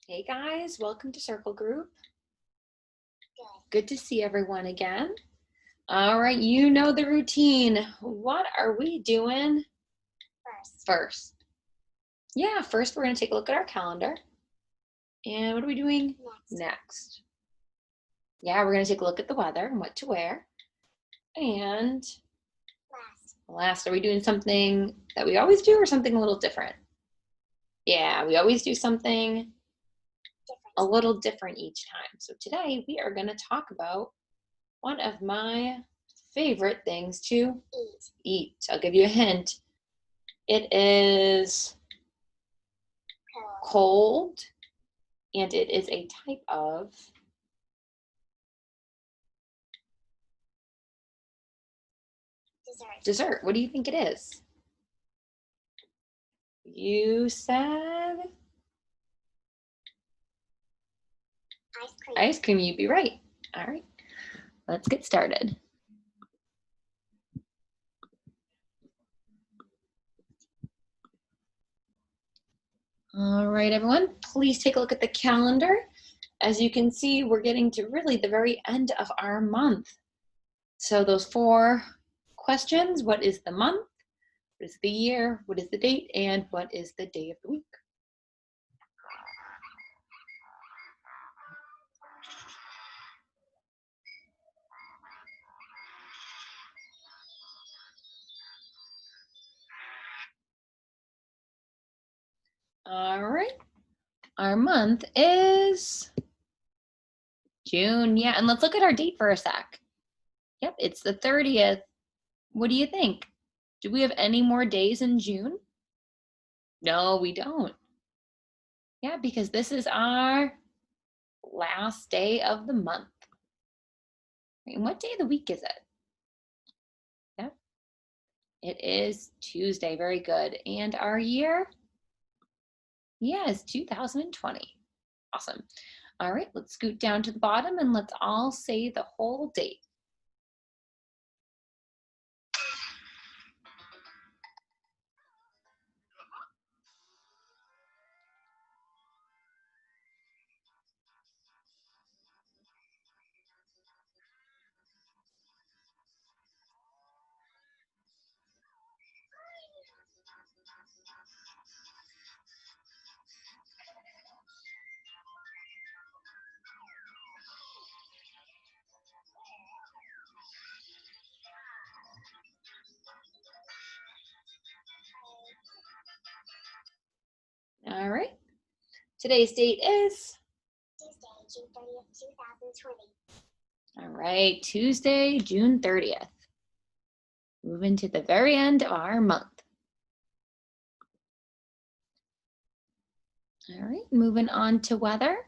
Hey guys, welcome to Circle Group. Good. Good to see everyone again. All right, you know the routine. What are we doing first? Yeah, first we're going to take a look at our calendar. And what are we doing next? Yeah, we're going to take a look at the weather and what to wear. And last, are we doing something that we always do or something a little different? Yeah, we always do something a little different each time. So today we are going to talk about one of my favorite things to eat. I'll give you a hint. It is cold and it is a type of dessert. What do you think it is? You said ice cream. You'd be right. All right, let's get started. All right, everyone, please take a look at the calendar. As you can see, we're getting to really the very end of our month. So those 4 questions: what is the month? What is the year? What is the date? And what is the day of the week? All right, our month is June. Yeah, and let's look at our date for a sec. Yep, it's the 30th. What do you think? Do we have any more days in June? No, we don't. Yeah, because this is our last day of the month. And what day of the week is it? Yep, it is Tuesday. Very good. And our year? Yeah, it's 2020. Awesome. All right, let's scoot down to the bottom and let's all say the whole date. All right, today's date is Tuesday, June 30th, 2020. All right, Tuesday, June 30th. Moving to the very end of our month. All right, moving on to weather.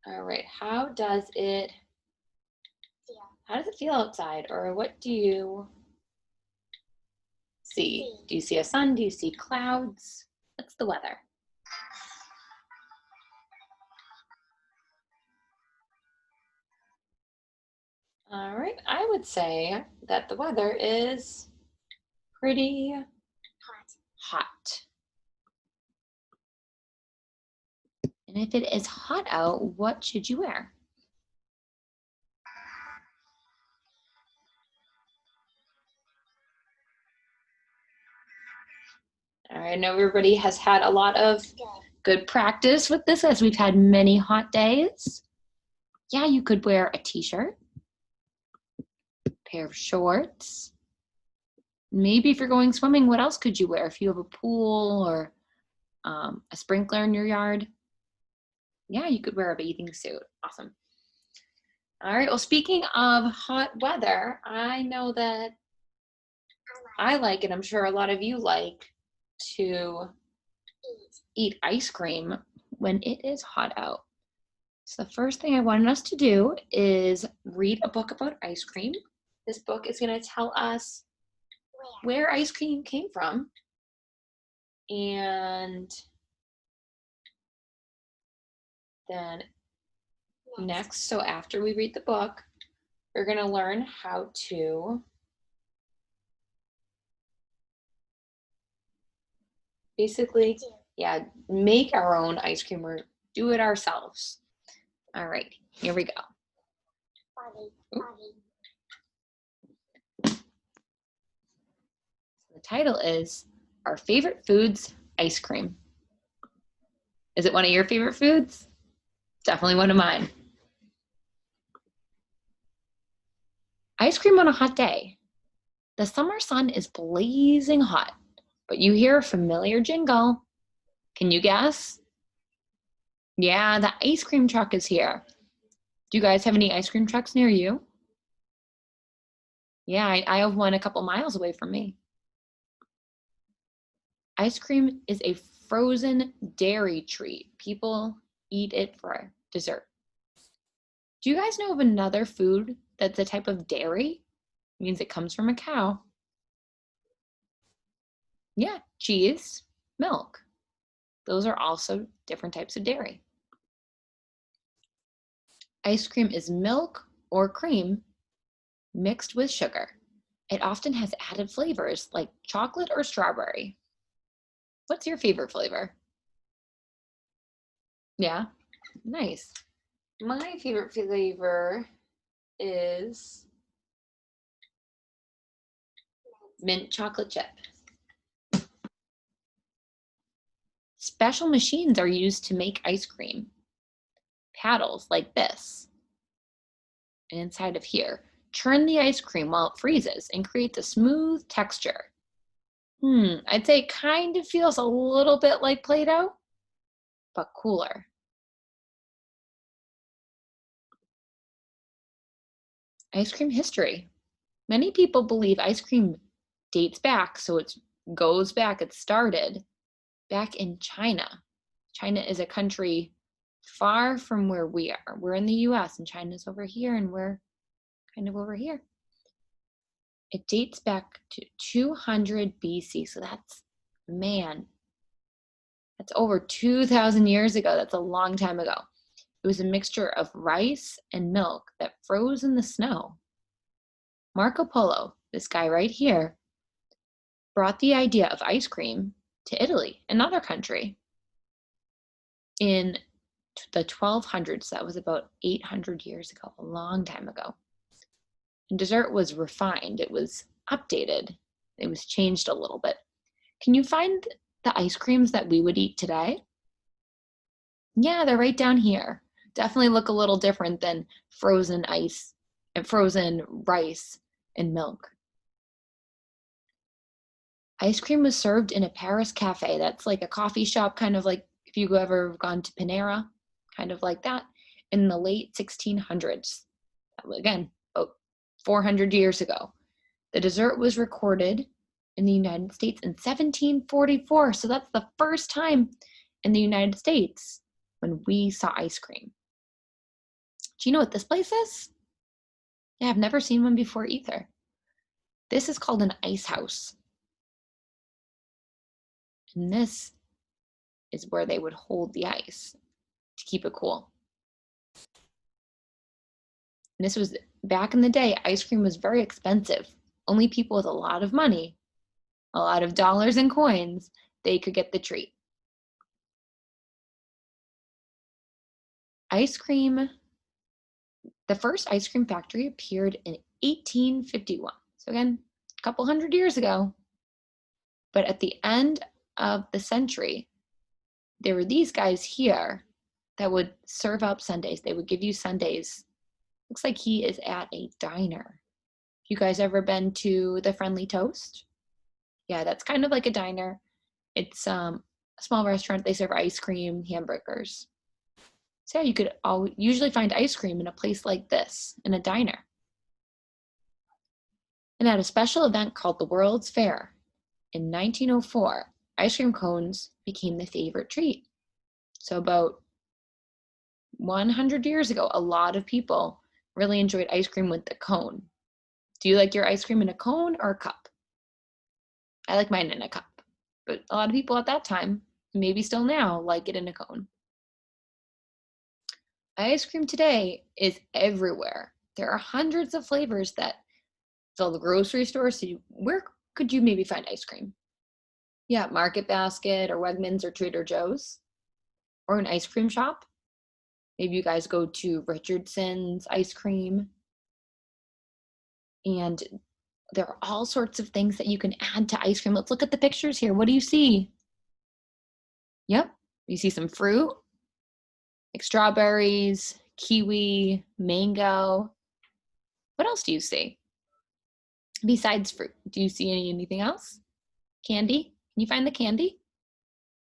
All right, how does it feel outside, or what do you see? Do you see a sun? Do you see clouds? What's the weather? All right, I would say that the weather is pretty hot. And if it is hot out, what should you wear? All right, I know everybody has had a lot of good practice with this as we've had many hot days. Yeah, you could wear a t-shirt, pair of shorts. Maybe if you're going swimming, what else could you wear? If you have a pool or a sprinkler in your yard, yeah, you could wear a bathing suit. Awesome. All right, well, speaking of hot weather, I know that I like, and I'm sure a lot of you like, to eat ice cream when it is hot out. So the first thing I wanted us to do is read a book about ice cream. This book is going to tell us where ice cream came from. And then next, so after we read the book, we're going to learn how to basically, Do. yeah, make our own ice cream or do it ourselves. All right, here we go. Bobby. Oop. Bobby. The title is Our Favorite Foods Ice Cream. Is it one of your favorite foods? Definitely one of mine. Ice cream on a hot day. The summer sun is blazing hot, but you hear a familiar jingle. Can you guess? Yeah, the ice cream truck is here. Do you guys have any ice cream trucks near you? Yeah, I have one a couple miles away from me. Ice cream is a frozen dairy treat. People eat it for dessert. Do you guys know of another food that's a type of dairy? It means it comes from a cow. Yeah, cheese, milk. Those are also different types of dairy. Ice cream is milk or cream mixed with sugar. It often has added flavors like chocolate or strawberry. What's your favorite flavor? Yeah, nice. My favorite flavor is mint chocolate chip. Special machines are used to make ice cream. Paddles like this. And inside of here, churn the ice cream while it freezes and creates a smooth texture. I'd say it kind of feels a little bit like Play-Doh, but cooler. Ice cream history. Many people believe ice cream dates back, so it goes back, it started back in China. China is a country far from where we are. We're in the US and China's over here and we're kind of over here. It dates back to 200 BC, so that's over 2,000 years ago. That's a long time ago. It was a mixture of rice and milk that froze in the snow. Marco Polo, this guy right here, brought the idea of ice cream to Italy, another country, in the 1200s. That was about 800 years ago, a long time ago. And dessert was refined, it was updated, it was changed a little bit. Can you find the ice creams that we would eat today? Yeah, they're right down here. Definitely look a little different than frozen ice and frozen rice and milk. Ice cream was served in a Paris cafe. That's like a coffee shop, kind of like if you've ever gone to Panera, kind of like that, in the late 1600s. Again, about 400 years ago. The dessert was recorded in the United States in 1744. So that's the first time in the United States when we saw ice cream. Do you know what this place is? Yeah, I've never seen one before either. This is called an ice house. And this is where they would hold the ice to keep it cool. And this was back in the day, ice cream was very expensive. Only people with a lot of money, a lot of dollars and coins, they could get the treat. Ice cream, the first ice cream factory appeared in 1851. So again, a couple hundred years ago. But at the end of the century, there were these guys here that would serve up sundaes. They would give you sundaes. Looks like he is at a diner. You guys ever been to the Friendly Toast? Yeah, that's kind of like a diner. It's a small restaurant. They serve ice cream, hamburgers. So yeah, you could usually find ice cream in a place like this, in a diner. And at a special event called the World's Fair in 1904, ice cream cones became the favorite treat. So about 100 years ago, a lot of people really enjoyed ice cream with the cone. Do you like your ice cream in a cone or a cup? I like mine in a cup, but a lot of people at that time, maybe still now, like it in a cone. Ice cream today is everywhere. There are hundreds of flavors that fill the grocery store. So where could you maybe find ice cream? Yeah, Market Basket or Wegmans or Trader Joe's or an ice cream shop. Maybe you guys go to Richardson's ice cream. And there are all sorts of things that you can add to ice cream. Let's look at the pictures here. What do you see? Yep, you see some fruit, like strawberries, kiwi, mango. What else do you see? Besides fruit, do you see anything else? Candy? Can you find the candy?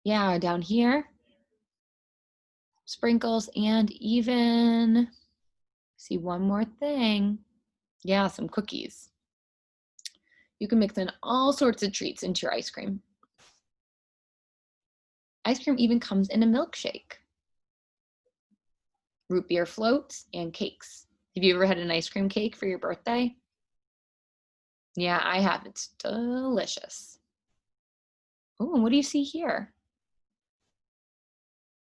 Yeah, down here. Sprinkles and even, see one more thing. Yeah, some cookies. You can mix in all sorts of treats into your ice cream. Ice cream even comes in a milkshake. Root beer floats and cakes. Have you ever had an ice cream cake for your birthday? Yeah, I have. It's delicious. Oh, and what do you see here?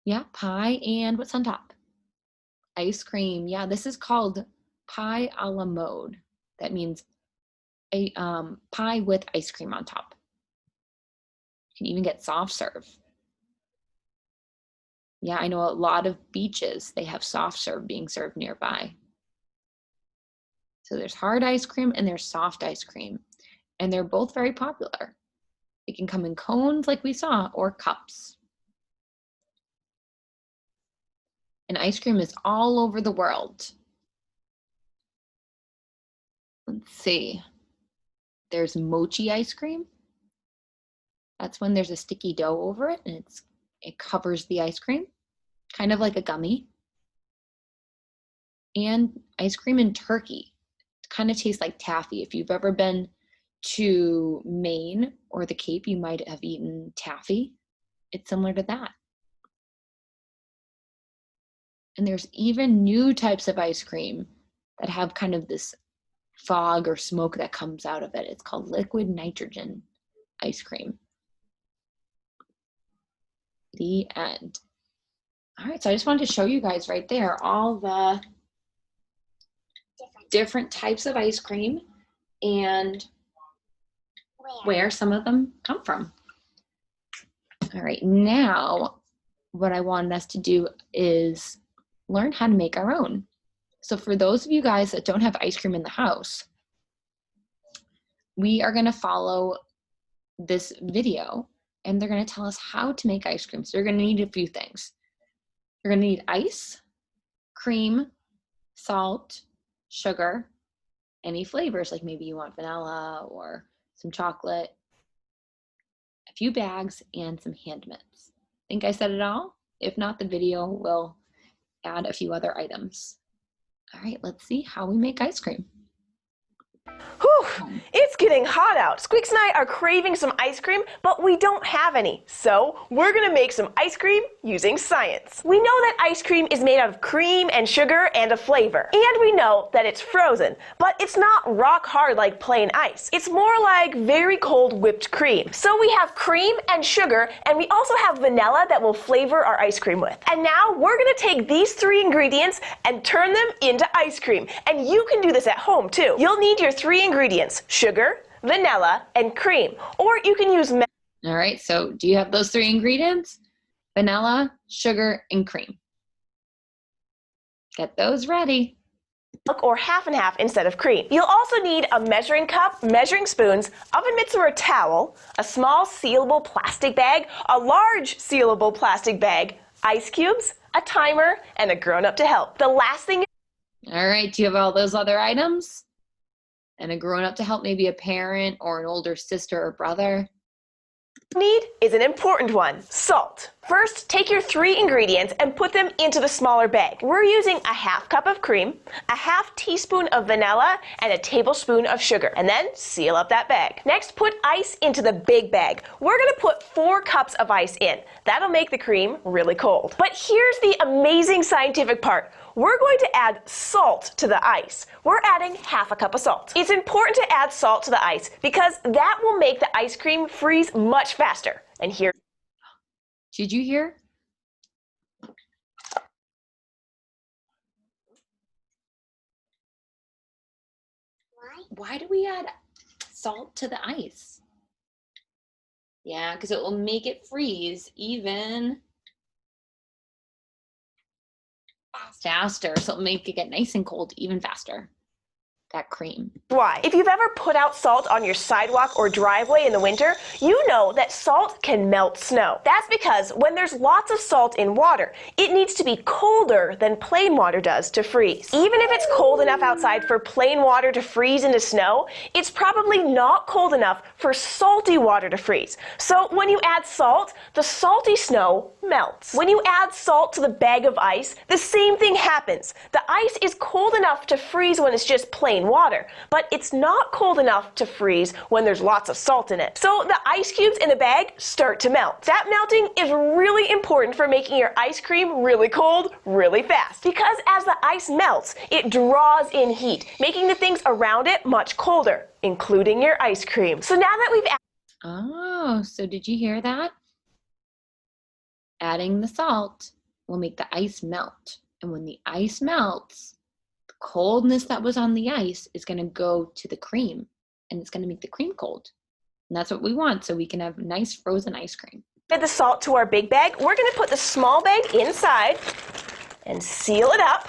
Yeah, pie and what's on top? Ice cream. Yeah, this is called pie a la mode. That means a pie with ice cream on top. You can even get soft serve. Yeah, I know a lot of beaches, they have soft serve being served nearby. So there's hard ice cream and there's soft ice cream, and they're both very popular. It can come in cones like we saw or cups. And ice cream is all over the world. Let's see. There's mochi ice cream. That's when there's a sticky dough over it and it covers the ice cream, kind of like a gummy. And ice cream in Turkey. It kind of tastes like taffy. If you've ever been to Maine or the Cape, you might have eaten taffy. It's similar to that. And there's even new types of ice cream that have kind of this fog or smoke that comes out of it. It's called liquid nitrogen ice cream. The end. All right, so I just wanted to show you guys right there all the different types of ice cream and where some of them come from. All right, now what I wanted us to do is learn how to make our own. So for those of you guys that don't have ice cream in the house, we are gonna follow this video and they're gonna tell us how to make ice cream. So you're gonna need a few things. You're gonna need ice, cream, salt, sugar, any flavors, like maybe you want vanilla or some chocolate, a few bags, and some hand mitts. Think I said it all? If not, the video will add a few other items. All right, let's see how we make ice cream. Whew, it's getting hot out. Squeaks and I are craving some ice cream, but we don't have any. So we're gonna make some ice cream using science. We know that ice cream is made out of cream and sugar and a flavor. And we know that it's frozen, but it's not rock hard like plain ice. It's more like very cold whipped cream. So we have cream and sugar, and we also have vanilla that will flavor our ice cream with. And now we're gonna take these three ingredients and turn them into ice cream. And you can do this at home too. You'll need your three ingredients: sugar, vanilla, and cream. Or you can use All right, so do you have those three ingredients? Vanilla, sugar, and cream. Get those ready. milk or half and half instead of cream. You'll also need a measuring cup, measuring spoons, oven mitts or a towel, a small sealable plastic bag, a large sealable plastic bag, ice cubes, a timer, and a grown-up to help. The last thing. All right, do you have all those other items? And a grown-up to help, maybe a parent or an older sister or brother? Need is an important one: salt. First, take your three ingredients and put them into the smaller bag. We're using a half cup of cream, a half teaspoon of vanilla, and a tablespoon of sugar. And then seal up that bag. Next, put ice into the big bag. We're gonna put 4 cups of ice in. That'll make the cream really cold. But here's the amazing scientific part. We're going to add salt to the ice. We're adding half a cup of salt. It's important to add salt to the ice because that will make the ice cream freeze much faster. And here. Did you hear? Why do we add salt to the ice? Yeah, because it will make it freeze even faster. So it'll make it get nice and cold even faster. That cream. Why? If you've ever put out salt on your sidewalk or driveway in the winter, you know that salt can melt snow. That's because when there's lots of salt in water, it needs to be colder than plain water does to freeze. Even if it's cold enough outside for plain water to freeze into snow, it's probably not cold enough for salty water to freeze. So when you add salt, the salty snow melts. When you add salt to the bag of ice, the same thing happens. The ice is cold enough to freeze when it's just plain water, but it's not cold enough to freeze when there's lots of salt in it. So the ice cubes in the bag start to melt. That melting is really important for making your ice cream really cold really fast, because as the ice melts, it draws in heat, making the things around it much colder, including your ice cream. So now that we've Oh, so did you hear that? Adding the salt will make the ice melt. And when the ice melts, the coldness that was on the ice is going to go to the cream, and it's going to make the cream cold. And that's what we want, so we can have nice frozen ice cream. add the salt to our big bag, we're going to put the small bag inside and seal it up.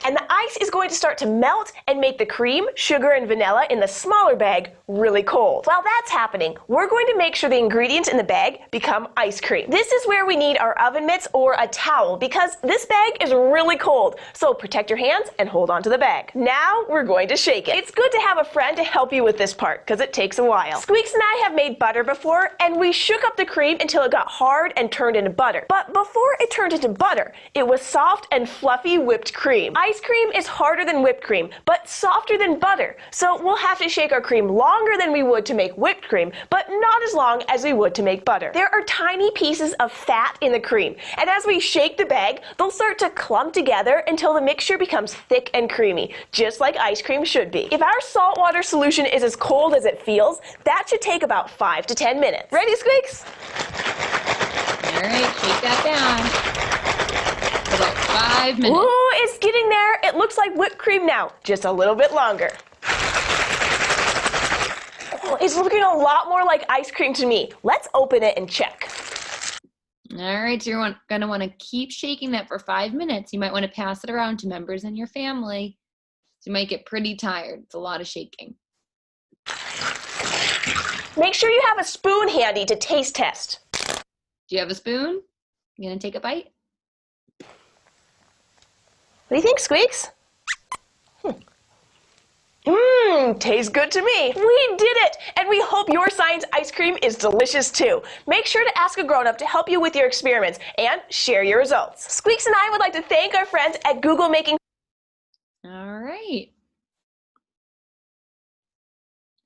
And the ice is going to start to melt and make the cream, sugar, and vanilla in the smaller bag really cold. While that's happening, we're going to make sure the ingredients in the bag become ice cream. This is where we need our oven mitts or a towel, because this bag is really cold. So protect your hands and hold on to the bag. Now we're going to shake it. It's good to have a friend to help you with this part, because it takes a while. Squeaks and I have made butter before, and we shook up the cream until it got hard and turned into butter. But before it turned into butter, it was soft and fluffy whipped cream. Ice cream is harder than whipped cream, but softer than butter. So we'll have to shake our cream longer than we would to make whipped cream, but not as long as we would to make butter. There are tiny pieces of fat in the cream, and as we shake the bag, they'll start to clump together until the mixture becomes thick and creamy, just like ice cream should be. If our saltwater solution is as cold as it feels, that should take about 5 to 10 minutes. Ready, Squeaks? All right, shake that down. About 5 minutes. Ooh, it's getting there. It looks like whipped cream now, just a little bit longer. Oh, it's looking a lot more like ice cream to me. Let's open it and check. All right, so you're going to want to keep shaking that for 5 minutes. You might want to pass it around to members in your family. So you might get pretty tired. It's a lot of shaking. Make sure you have a spoon handy to taste test. Do you have a spoon? You going to take a bite? What do you think, Squeaks? Tastes good to me. We did it! And we hope your science ice cream is delicious too. Make sure to ask a grown-up to help you with your experiments and share your results. Squeaks and I would like to thank our friends at Google Making. All right.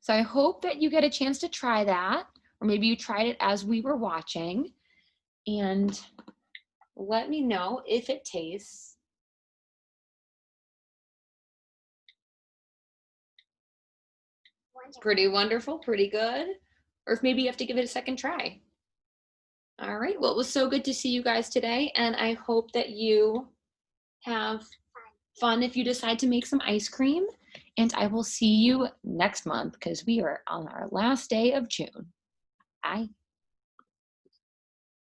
So I hope that you get a chance to try that, or maybe you tried it as we were watching, and let me know if it tastes pretty wonderful, pretty good, or if maybe you have to give it a second try. All right, well, it was so good to see you guys today, and I hope that you have fun if you decide to make some ice cream, and I will see you next month because we are on our last day of June. Bye.